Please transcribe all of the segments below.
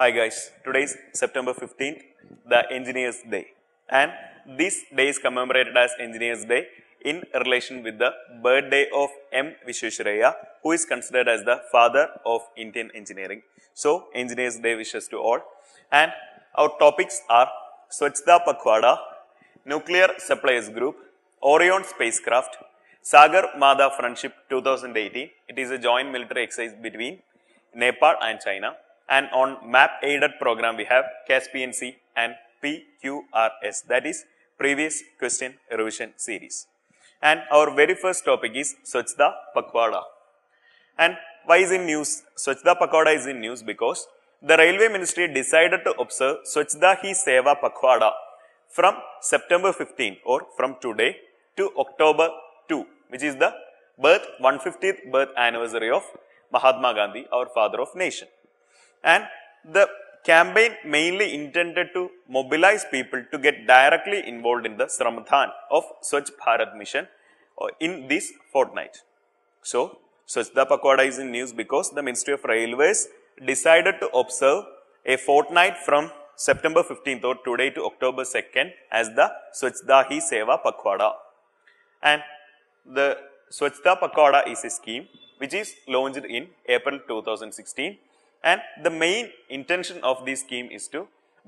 Hi guys, today is September 15th, the Engineers Day, and this day is commemorated as Engineers Day in relation with the birthday of M. Vishwesvaraya, who is considered as the father of Indian engineering. So, Engineers Day wishes to all, and our topics are Swachhta Pakhwada, Nuclear Supplies Group, Orion Spacecraft, Sagar Mada Friendship 2018. It is a joint military exercise between Nepal and China. And on map aided program we have Caspian Sea and PQRS, that is previous question revision series. And our very first topic is Swachhta Pakhwada. And why is in news? Swachhta Pakhwada is in news because the Railway Ministry decided to observe Swachhta Hi Seva Pakhwada from September 15 or from today to October 2, which is the 150th birth anniversary of Mahatma Gandhi, our father of nation. And the campaign mainly intended to mobilize people to get directly involved in the Shramadhan of Swachh Bharat mission in this fortnight. So, Swachhta Pakhwada is in news because the Ministry of Railways decided to observe a fortnight from September 15th or today to October 2nd as the Swachhta Hi Seva Pakhwada. And the Swachhta Pakhwada is a scheme which is launched in April 2016. And the main intention of this scheme is to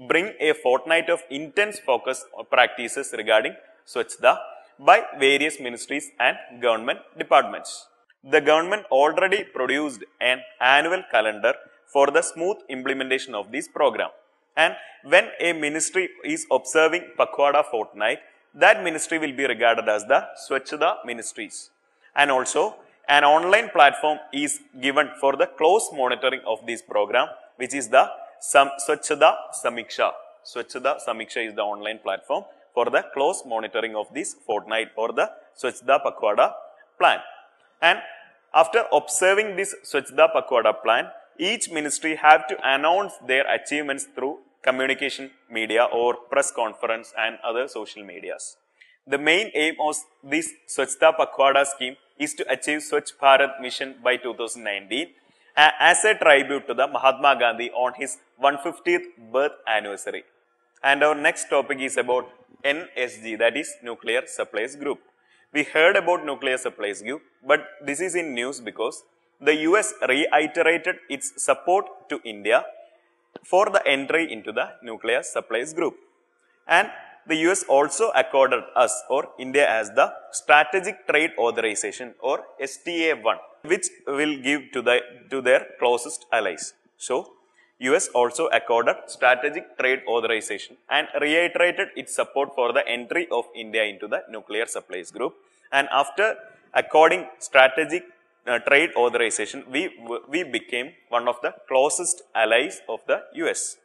bring a fortnight of intense focus on practices regarding Swachhta by various ministries and government departments. The government already produced an annual calendar for the smooth implementation of this program. And when a ministry is observing Pakhwada fortnight, that ministry will be regarded as the Swachhta ministries. And also, an online platform is given for the close monitoring of this program, which is the Swachhta Samiksha. Swachhta Samiksha is the online platform for the close monitoring of this fortnight or the Swachhta Pakhwada plan. And after observing this Swachhta Pakhwada plan, each ministry have to announce their achievements through communication media or press conference and other social medias. The main aim of this Swachhta Pakhwada scheme is to achieve Swachh Bharat mission by 2019 as a tribute to the Mahatma Gandhi on his 150th birth anniversary. And our next topic is about NSG, that is Nuclear Supplies Group. We heard about Nuclear Supplies Group, but this is in news because the US reiterated its support to India for the entry into the Nuclear Supplies Group. And the US also accorded us or India as the Strategic Trade Authorization or STA1, which will give to their closest allies. So, US also accorded Strategic Trade Authorization and reiterated its support for the entry of India into the Nuclear Supplies Group. And after according Strategic Trade Authorization, we became one of the closest allies of the US.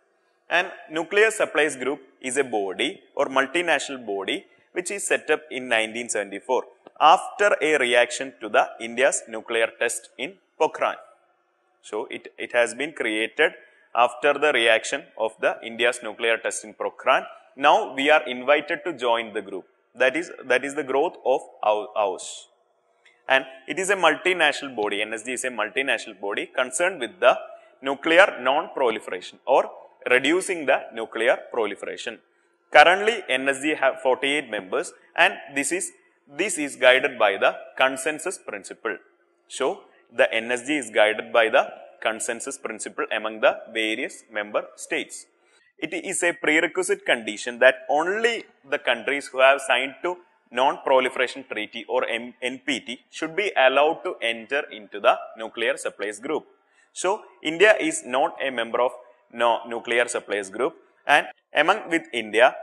And Nuclear Supplies Group is a body or multinational body which is set up in 1974 after a reaction to the India's nuclear test in Pokhran. So, it has been created after the reaction of the India's nuclear test in Pokhran. Now, we are invited to join the group. That is the growth of ours. And it is a multinational body. NSG is a multinational body concerned with the nuclear non-proliferation or reducing the nuclear proliferation. Currently, NSG have 48 members and this is guided by the consensus principle. So, the NSG is guided by the consensus principle among the various member states. It is a prerequisite condition that only the countries who have signed to Non-Proliferation Treaty or NPT should be allowed to enter into the Nuclear Supplies Group. So, India is not a member of Nuclear Supplies Group, and among with India,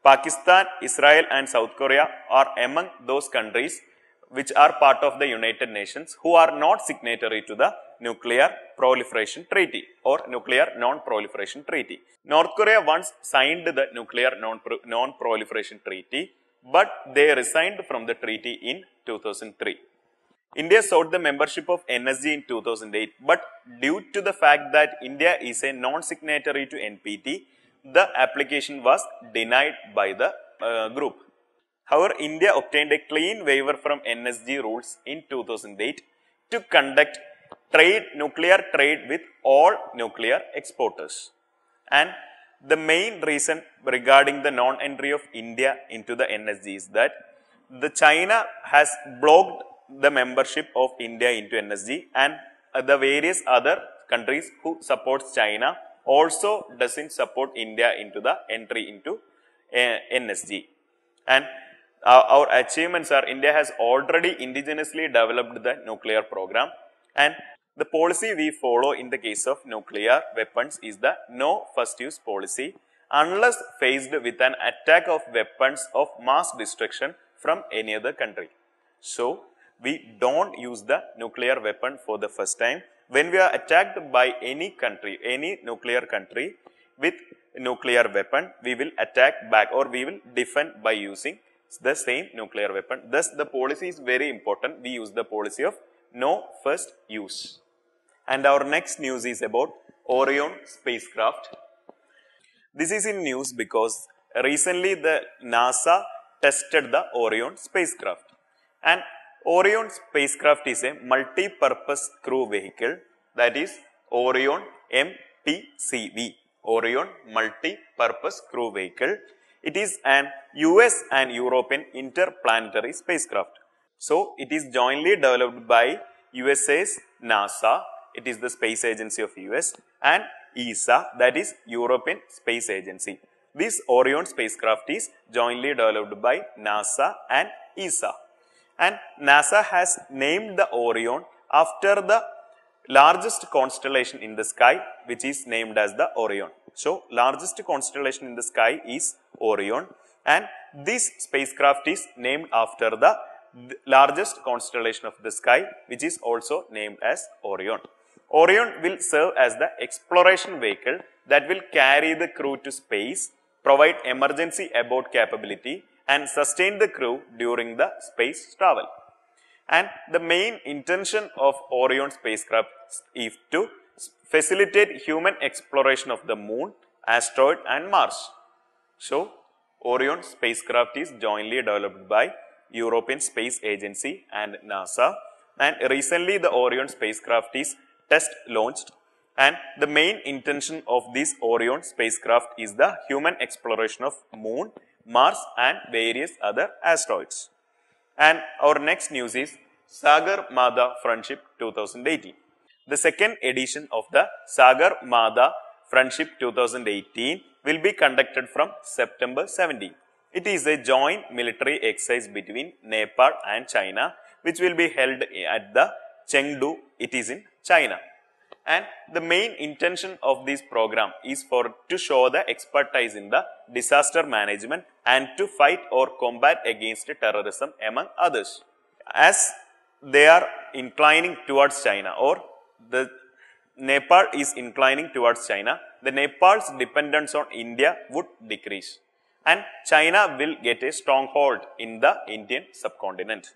Pakistan, Israel and South Korea are among those countries which are part of the United Nations who are not signatory to the Nuclear Proliferation Treaty or Nuclear Non-Proliferation Treaty. North Korea once signed the Nuclear Non-Proliferation Treaty, but they resigned from the treaty in 2003. India sought the membership of NSG in 2008, but due to the fact that India is a non-signatory to NPT, the application was denied by the group. However, India obtained a clean waiver from NSG rules in 2008 to conduct nuclear trade with all nuclear exporters. And the main reason regarding the non-entry of India into the NSG is that the China has blocked the membership of India into NSG, and the various other countries who supports China also doesn't support India into the entry into NSG. And our achievements are India has already indigenously developed the nuclear program, and the policy we follow in the case of nuclear weapons is the no first use policy unless faced with an attack of weapons of mass destruction from any other country. So, we don't use the nuclear weapon for the first time. When we are attacked by any country, any nuclear country with nuclear weapon, we will attack back or we will defend by using the same nuclear weapon. Thus, the policy is very important. We use the policy of no first use. And our next news is about Orion Spacecraft. This is in news because recently the NASA tested the Orion Spacecraft. And Orion Spacecraft is a multi-purpose crew vehicle, that is Orion MPCV, Orion Multi-Purpose Crew Vehicle. It is an US and European interplanetary spacecraft. So, it is jointly developed by USA's NASA, it is the space agency of US, and ESA, that is European Space Agency. This Orion spacecraft is jointly developed by NASA and ESA. And NASA has named the Orion after the largest constellation in the sky, which is named as the Orion. So, largest constellation in the sky is Orion, and this spacecraft is named after the largest constellation of the sky, which is also named as Orion. Orion will serve as the exploration vehicle that will carry the crew to space, provide emergency abort capability, and sustain the crew during the space travel. And the main intention of Orion spacecraft is to facilitate human exploration of the moon, asteroid and Mars. So, Orion spacecraft is jointly developed by European Space Agency and NASA, and recently the Orion spacecraft is test launched, and the main intention of this Orion spacecraft is the human exploration of moon, Mars and various other asteroids. And our next news is Sagar Mada Friendship 2018. The second edition of the Sagar Mada Friendship 2018 will be conducted from September 17. It is a joint military exercise between Nepal and China, which will be held at the Chengdu, it is in China. And the main intention of this program is to show the expertise in the disaster management and to fight or combat against terrorism among others. As they are inclining towards China, or the Nepal is inclining towards China, the Nepal's dependence on India would decrease, and China will get a stronghold in the Indian subcontinent.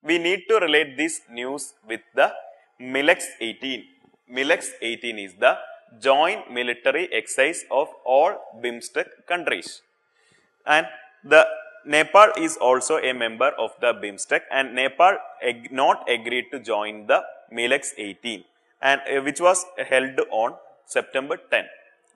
We need to relate this news with the MILEX 18. MILEX 18 is the joint military exercise of all BIMSTEC countries, and the Nepal is also a member of the BIMSTEC, and Nepal not agreed to join the MILEX 18, and which was held on September 10.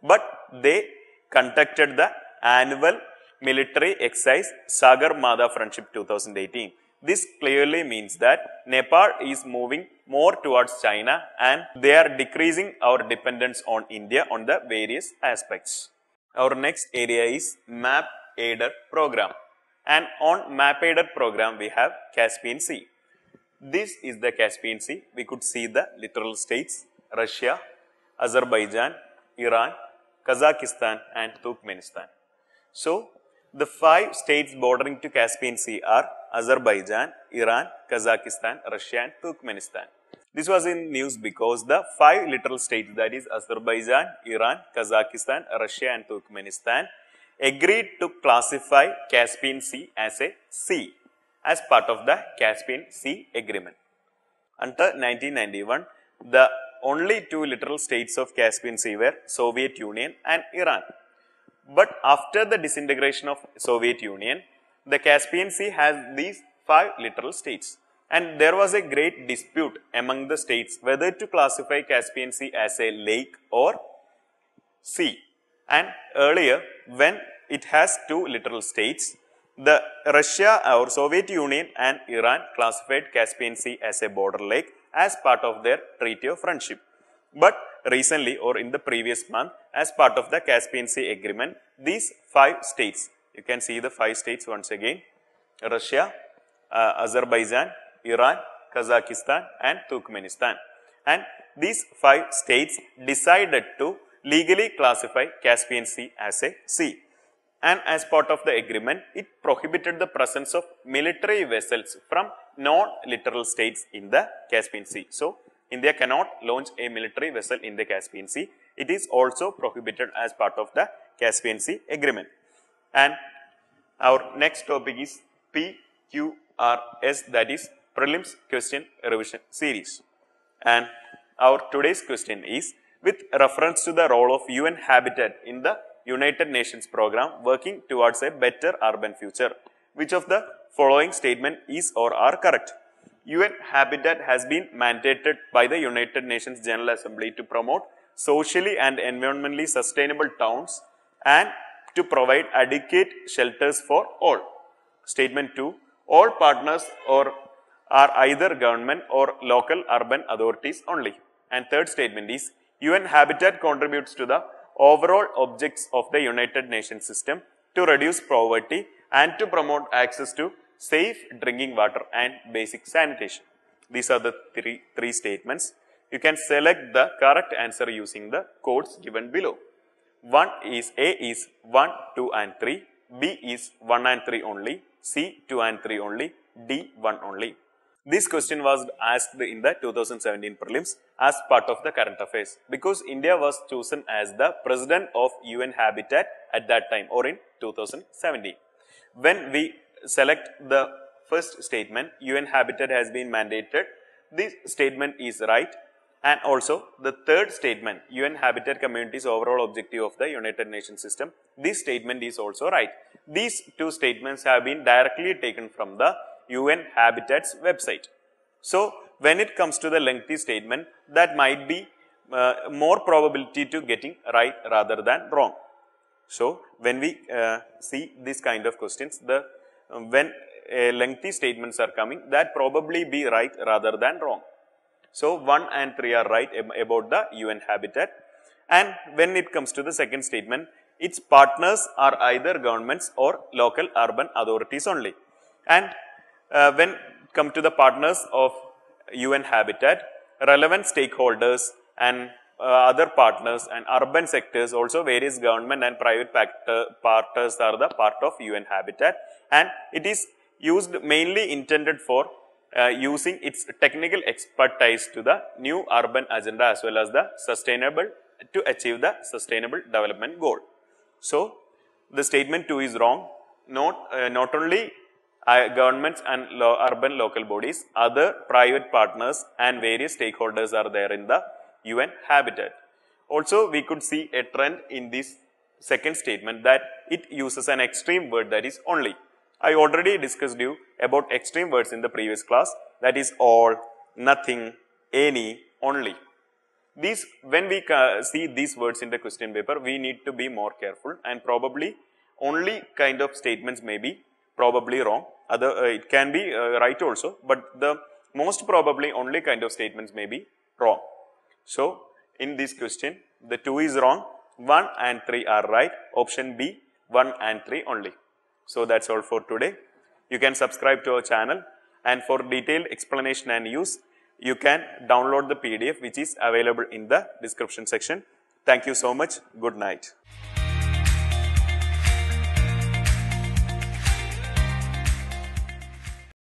But they conducted the annual military exercise Sagar Mada Friendship 2018. This clearly means that Nepal is moving more towards China, and they are decreasing our dependence on India on the various aspects. Our next area is Map Aider program, and on Map Aider program we have Caspian Sea. This is the Caspian Sea. We could see the littoral states Russia, Azerbaijan, Iran, Kazakhstan and Turkmenistan. So, the 5 states bordering to Caspian Sea are Azerbaijan, Iran, Kazakhstan, Russia and Turkmenistan. This was in news because the 5 littoral states, that is Azerbaijan, Iran, Kazakhstan, Russia and Turkmenistan, agreed to classify Caspian Sea as a sea as part of the Caspian Sea Agreement. Until 1991, the only 2 littoral states of Caspian Sea were Soviet Union and Iran. But after the disintegration of Soviet Union, the Caspian Sea has these 5 littoral states, and there was a great dispute among the states whether to classify Caspian Sea as a lake or sea. And earlier, when it has two literal states, the Russia or Soviet Union and Iran classified Caspian Sea as a border lake as part of their Treaty of Friendship. But recently or in the previous month, as part of the Caspian Sea Agreement, these 5 states, you can see the 5 states once again, Russia, Azerbaijan, Iran, Kazakhstan and Turkmenistan. And these 5 states decided to legally classify Caspian Sea as a sea. And as part of the agreement, it prohibited the presence of military vessels from non-littoral states in the Caspian Sea. So, India cannot launch a military vessel in the Caspian Sea. It is also prohibited as part of the Caspian Sea agreement. And our next topic is PQRS, that is Prelims Question Revision Series. And our today's question is, with reference to the role of UN Habitat in the United Nations program working towards a better urban future, which of the following statement is or are correct? UN Habitat has been mandated by the United Nations General Assembly to promote socially and environmentally sustainable towns and to provide adequate shelters for all. Statement 2, all partners are either government or local urban authorities only. And third statement is, UN Habitat contributes to the overall objects of the United Nations system to reduce poverty and to promote access to safe drinking water and basic sanitation. These are the three statements. You can select the correct answer using the codes given below. A is 1, 2 and 3, B is 1 and 3 only, C 2 and 3 only, D 1 only. This question was asked in the 2017 prelims as part of the current affairs because India was chosen as the president of UN Habitat at that time or in 2017. When we select the first statement, UN Habitat has been mandated, this statement is right, and also the third statement, UN Habitat Community's overall objective of the United Nations system, this statement is also right. These two statements have been directly taken from the UN Habitat's website. So, when it comes to the lengthy statement, that might be more probability to getting right rather than wrong. So, when we see this kind of questions, when lengthy statements are coming, that probably be right rather than wrong. So, 1 and 3 are right about the UN Habitat. And when it comes to the second statement, its partners are either governments or local urban authorities only. And when come to the partners of UN Habitat, relevant stakeholders and other partners and urban sectors, also various government and private partners are the part of UN Habitat, and it is used mainly intended for using its technical expertise to the new urban agenda as well as the sustainable to achieve the sustainable development goal. So, the statement 2 is wrong. Not only governments and urban local bodies, other private partners and various stakeholders are there in the UN Habitat. Also, we could see a trend in this second statement that it uses an extreme word, that is only. I already discussed you about extreme words in the previous class, that is all, nothing, any, only. When we see these words in the question paper, we need to be more careful, and probably only kind of statements may be probably wrong. It can be right also, but the most probably only kind of statements may be wrong. So, in this question, the 2 is wrong, 1 and 3 are right, option B, 1 and 3 only. So, that's all for today. You can subscribe to our channel, and for detailed explanation and use, you can download the PDF which is available in the description section. Thank you so much. Good night.